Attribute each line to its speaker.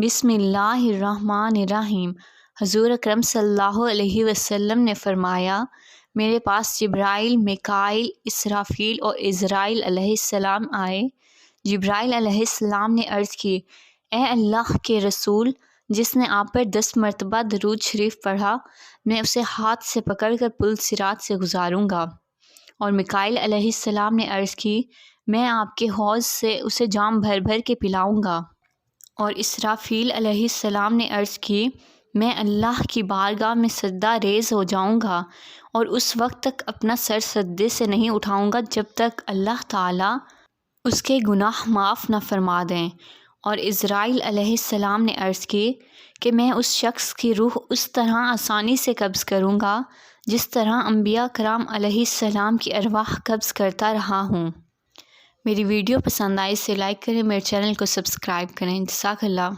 Speaker 1: بسم اللہ الرحمن الرحیم۔ حضور اکرم صلی اللہ علیہ وسلم نے فرمایا، میرے پاس جبرائیل، میکائیل، اسرافیل اور عزرائیل علیہ السلام آئے۔ جبرائیل علیہ السلام نے عرض کی، اے اللہ کے رسول، جس نے آپ پر 10 مرتبہ درود شریف پڑھا، میں اسے ہاتھ سے پکڑ کر پل صراط سے گزاروں گا۔ اور میکائیل علیہ السلام نے عرض کی، میں آپ کے حوض سے اسے جام بھر بھر کے پلاؤں گا۔ اور اسرافیل علیہ السلام نے عرض کی، میں اللہ کی بارگاہ میں سجدہ ریز ہو جاؤں گا اور اس وقت تک اپنا سر سجدے سے نہیں اٹھاؤں گا جب تک اللہ تعالیٰ اس کے گناہ معاف نہ فرما دیں۔ اور عزرائیل علیہ السلام نے عرض کی کہ میں اس شخص کی روح اس طرح آسانی سے قبض کروں گا جس طرح انبیاء کرام علیہ السلام کی ارواح قبض کرتا رہا ہوں۔ میری ویڈیو پسند آئی اسے لائک کریں، میرے چینل کو سبسکرائب کریں۔ جزاک اللہ۔